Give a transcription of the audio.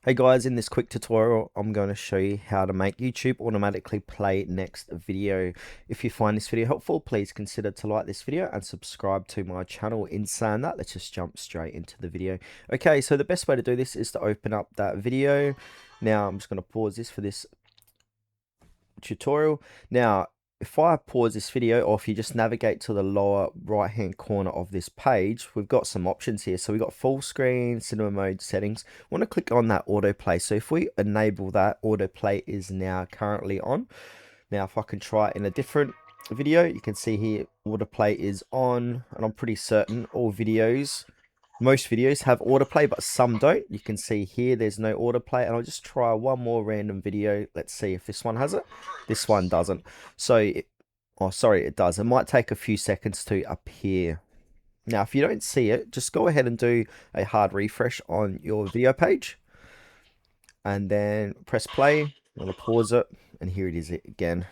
Hey guys, in this quick tutorial, I'm going to show you how to make YouTube automatically play next video. If you find this video helpful, please consider to like this video and subscribe to my channel. In saying that, let's just jump straight into the video. Okay, so the best way to do this is to open up that video. Now, I'm just going to pause this for this tutorial. Now, if I pause this video, or if you just navigate to the lower right hand corner of this page, we've got some options here. So we've got full screen, cinema mode settings. I want to click on that autoplay. So if we enable that, autoplay is now currently on. Now if I can try it in a different video, you can see here autoplay is on, and I'm pretty certain most videos have autoplay, but some don't. You can see here there's no autoplay, and I'll just try one more random video. Let's see if this one has it. This one doesn't. So, oh, sorry, it does. It might take a few seconds to appear. Now, if you don't see it, just go ahead and do a hard refresh on your video page, and then press play. I'm gonna pause it, and here it is again.